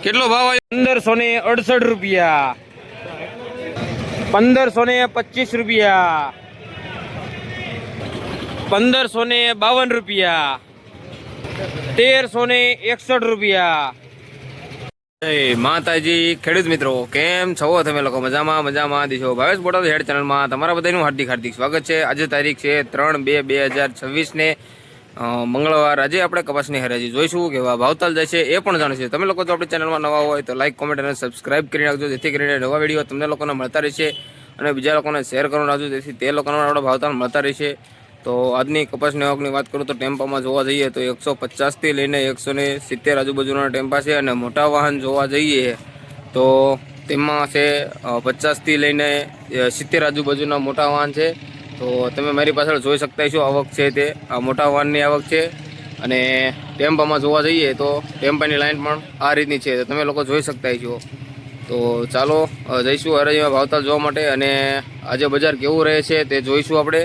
કેટલો ભાવ આવ્યો? 1568 રૂપિયા, 1525 રૂપિયા, 1552 રૂપિયા, 1361 રૂપિયા। જય માતાજી ખેડૂત મિત્રો, કેમ છો તમે લોકો? મજામાં દીશો? ભાવેશ બોટાદ હેડ ચેનલમાં તમારા બધાનું હાર્દિક સ્વાગત છે। આજે તારીખ છે 3/2/2026 ને મંગળવાર। આજે આપણે કપાસની હરાજી જોઈશું, કેવા ભાવતાલ જશે એ પણ જાણીશું। તમે લોકો જો આપણી ચેનલમાં નવા હોય તો લાઈક, કોમેન્ટ અને સબસ્ક્રાઇબ કરી નાખજો, જેથી કરીને નવા વિડીયો તમને લોકોને મળતા રહેશે અને બીજા લોકોને શેર કરવાનું રાખજો, જેથી તે લોકોને આપણા ભાવતાલ મળતા રહેશે। તો આજની કપાસની આવકની વાત કરું તો ટેમ્પામાં જોવા જઈએ તો 150 થી લઈને 170 આજુબાજુના ટેમ્પા છે, અને મોટા વાહન જોવા જઈએ તો તેમાં છે 50 થી લઈને 70 આજુબાજુના મોટા વાહન છે। તો તમે મારી પાછળ જોઈ શકતા છો આવક છે તે આ મોટા વાહનની આવક છે। અને ટેમ્પામાં જોવા જઈએ તો ટેમ્પાની લાઈન પણ આ રીતની છે, તો તમે લોકો જોઈ શકતા છો। તો ચાલો જઈશું હરાજીમાં ભાવતાલ જોવા માટે, અને આજે બજાર કેવું રહે છે તે જોઈશું આપણે।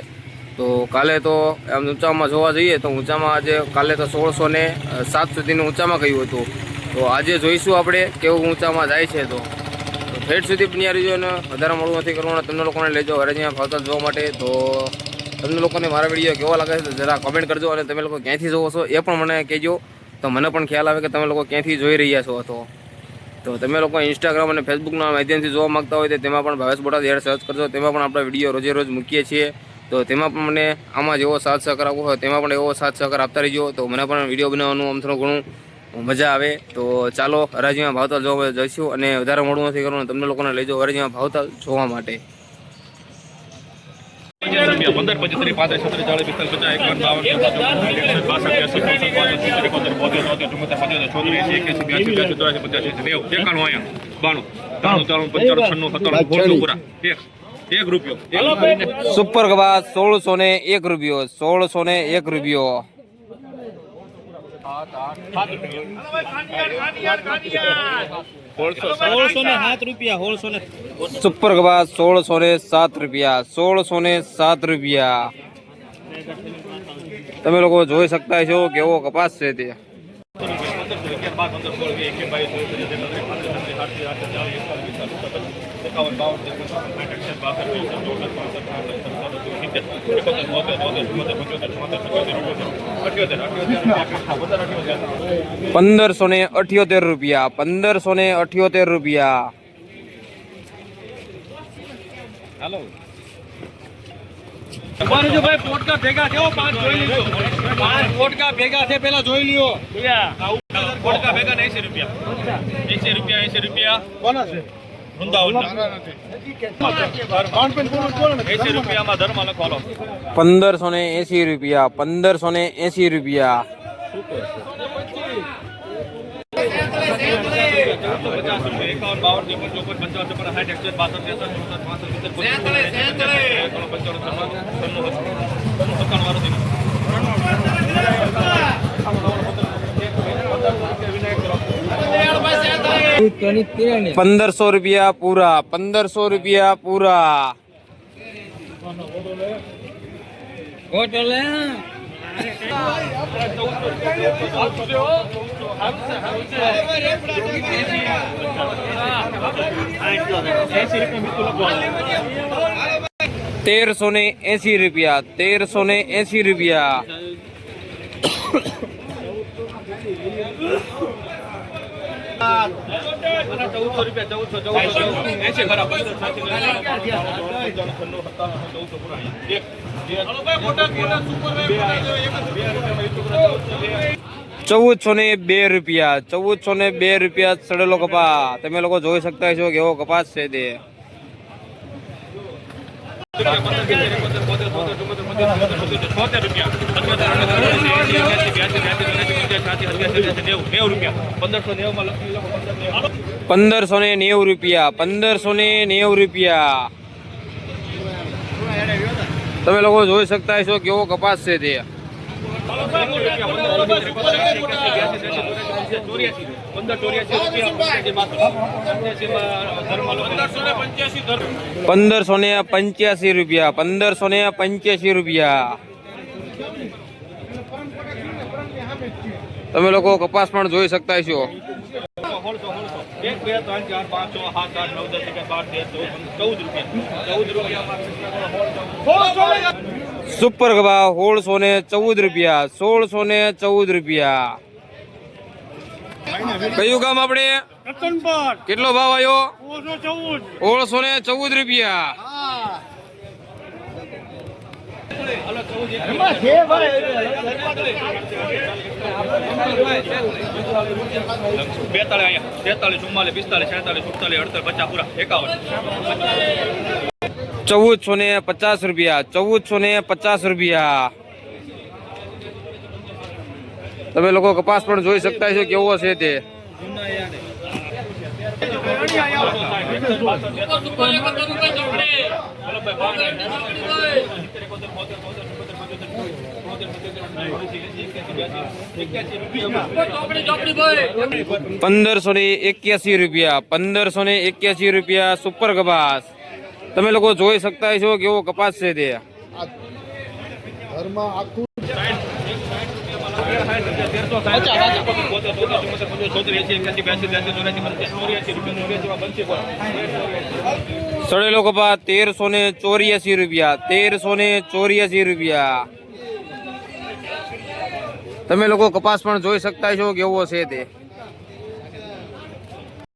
તો કાલે તો આમ ઊંચામાં જોવા જઈએ તો ઊંચામાં આજે કાલે તો 1607 સુધીનું ઊંચામાં ગયું હતું। તો આજે જોઈશું આપણે કેવું ઊંચામાં જાય છે। તો ઠેઠ સુધી બન્યા રહીજો, અને વધારે મોડું નથી કરવાનું, તમને લોકોને લેજો હરાજીમાં ભાવતાલ જોવા માટે। તો તમને લોકોને મારા વિડીયો કેવો લાગે છે જરા કમેન્ટ કરજો, અને તમે લોકો ક્યાંથી જોવો છો એ પણ મને કહેજો, તો મને પણ ખ્યાલ આવે કે તમે લોકો ક્યાંથી જોઈ રહ્યા છો। તો તમે લોકો ઇન્સ્ટાગ્રામ અને ફેસબુકના માધ્યમથી જોવા માગતા હોય તો તેમાં પણ ભાવેશ બોટાદ હેડ સર્ચ કરજો, તેમાં પણ આપણા વિડીયો રોજ મૂકીએ છીએ। તો તેમાં પણ મને આમાં જેવો સાથ સહકાર આપવો હોય તેમાં પણ એવો સાથ સહકાર આપતા રહીજો, તો મને પણ વિડીયો બનાવવાનું આમ થોડું ઘણું મજા આવે। તો ચાલો હરાજીમાં ભાવતાલ જોવા જઈશું, અને વધારે મોડું નથી કરવાનું, તમને લોકોને લઈ જાઓ હરાજીમાં ભાવતાલ જોવા માટે। 15, 25, 30, 35, 40, 1 રૂપિયો સુપર કપાસ 1601 રૂપિયો, 1601 રૂપિયો, 1607 રૂપિયા, સુપર કપાસ 1607 રૂપિયા, 1607 રૂપિયા। તમે લોકો જોઈ શકતા છો કેવો કપાસ છે તે। ₹1578 રૂપિયા, ₹1578। હાલો તમારું ભાઈ પોટકા ભેગા થયો, 5 જોઈ લીધો, 5 પોટકા ભેગા છે, પેલા જોઈ લ્યો પોટકા ભેગા ને 80 રૂપિયા, 80 રૂપિયા કોના છે? વૃંદાવન 80 રૂપિયામાં ધર્મ લખવાનો, 1580 રૂપિયા, 1580 રૂપિયા। 1500 રૂપિયા પૂરા, 1500 રૂપિયા પૂરા। ₹1380 રૂપિયા, ₹1380 રૂપિયા। 1400 રૂપિયા, 1402 રૂપિયા, 1402 રૂપિયા સડેલો કપા। તમે લોકો જોઈ શકતા છો કેવો કપાસ છે તે। 1590 રૂપિયા, 1590 રૂપિયા। તમે લોકો જોઈ શકતા છો કેવો કપાસ છે તે। 1585 રૂપિયા, 1585 રૂપિયા। તમે લોકો કપાસ પણ જોઈ શકતા છો. 1 2 3 4 5 6 7 8 9 10 11 12 13 14 રૂપિયા સુપર કપા 1614 રૂપિયા 1614 રૂપિયા. કયું ગામ આપણે? કેટલો ભાવ આવ્યો? 1614 રૂપિયા. બેતાળીસ અહીંયા 43 44 45 46 47 48 50 પૂરા 51. 1450 રૂપિયા 1450 રૂપિયા. તમે લોકો કપાસ પણ જોઈ શકતા છો કેવો છે તે. ₹1581 રૂપિયા સુપર કપાસ. તમે લોકો જોઈ શકતા છો કેવો કપાસ છે તે. સડેલો કપાસ 1384 રૂપિયા 1384 રૂપિયા. તમે લોકો કપાસ પણ જોઈ શકતા છો કેવો છે તે.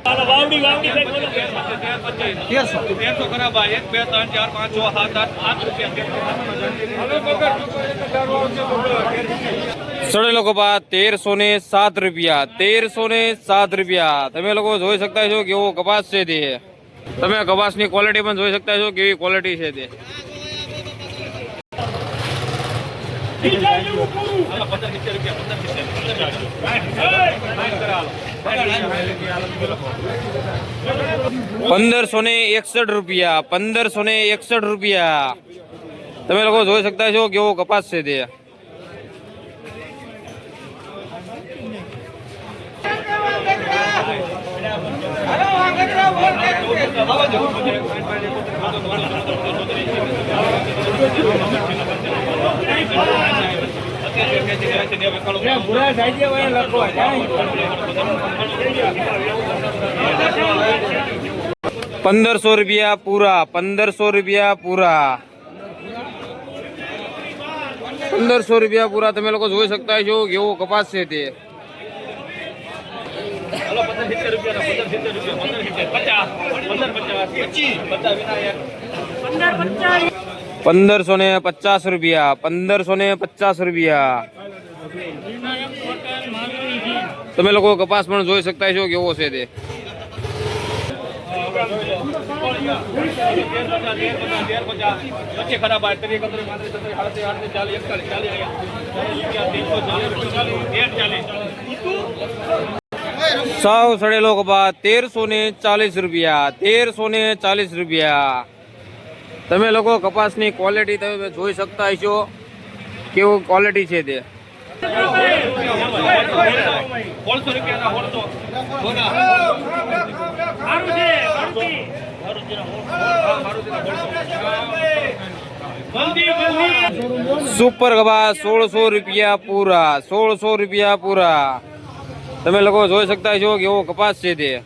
1300 ખરાબ 1 2 3 4 5 6 7 8 સડેલો કપાસ 1307 રૂપિયા 1307 રૂપિયા. તમે લોકો જોઈ શકતા છો કેવો કપાસ છે તે. તમે કપાસની ક્વોલિટી પણ જોઈ શકતા છો કેવી ક્વોલિટી છે તે. ₹1561 ₹1561 રૂપિયા. તમે લોકો જોઈ શકતા છો કેવો કપાસ છે તે. ₹1500 પૂરા 1500 પૂરા 1500 પૂરા. તમે લોકો જોઈ શકતા છો કેવો કપાસ છે તે. 1550 રૂપિયા 1550 રૂપિયા. તમે લોકો કપાસ પણ જોઈ શકતા છો કેવો છે તે. ખરાબ સાવ સડેલો કપાસ 1340 રૂપિયા 1340 રૂપિયા. તમે લોકો કપાસની ક્વોલિટી તમે જોઈ શકતા છો કેવું ક્વોલિટી છે તે. સુપર કપાસ 1600 રૂપિયા પૂરા 1600 રૂપિયા પૂરા. તમે લોકો જોઈ શકતા છો કેવો કપાસ છે તે.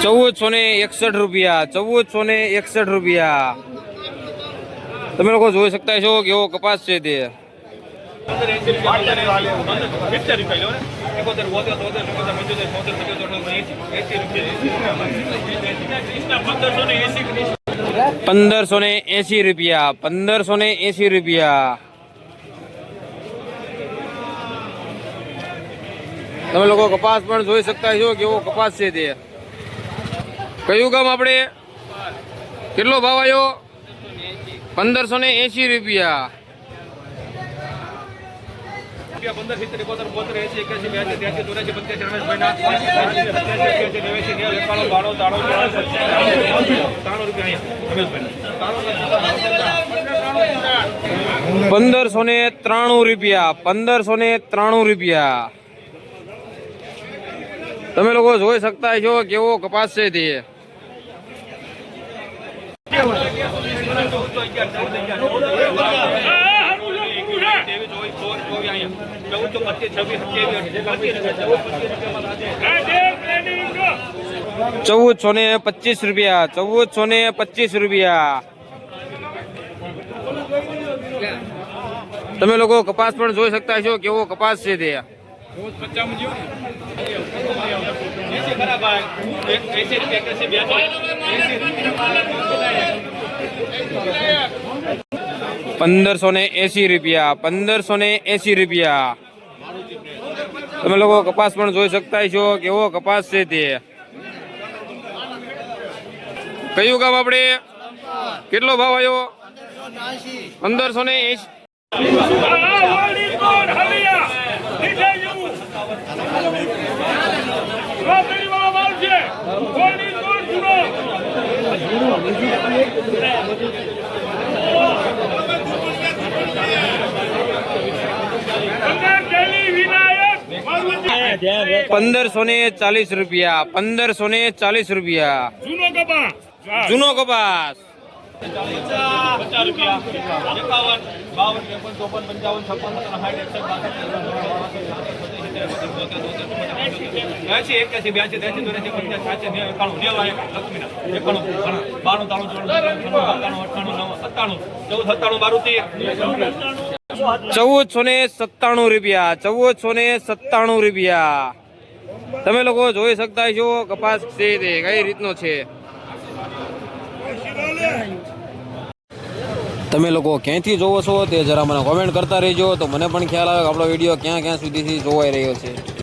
₹1461 રૂપિયા. તમે લોકો જોઈ શકતા છો કેવો કપાસ છે તે. ₹1580 ₹1580 રૂપિયા. તમે લોકો કપાસ પણ જોઈ શકતા છો કેવો કપાસ છે તે. કયું ગામ આપણે? કેટલો ભાવ આવ્યો? ₹1580. 15 70 71 72 80 81 82 83 84 85 87 રૂપિયા 1593 રૂપિયા તમે લોકો જોઈ શકતા છો કેવો કપાસ છે તે ₹1425 ₹1425 તમે લોકો કપાસ પણ જોઈ શકતા છો કેવો કપાસ છે તે 1580 રૂપિયા 1580 રૂપિયા તમે લોકો કપાસ પણ જોઈ શકતા છો કેવો કપાસ છે તે કયું ગામ આપણે કેટલો ભાવ આવ્યો 1580 ₹1540 ₹1540 જૂનો કપાસ 50 રૂપિયા 51 52 53 ₹1497 રૂપિયા તમે લોકો જોઈ શકતા છો કપાસ છે તે કઈ રીતનો છે તમે લોકો ક્યાંથી જોવો છો તે જરા મને કોમેન્ટ કરતા રહેજો તો મને પણ ખ્યાલ આવે કે આપણો વિડીયો ક્યાં ક્યાં સુધીથી જોવાઈ રહ્યો છે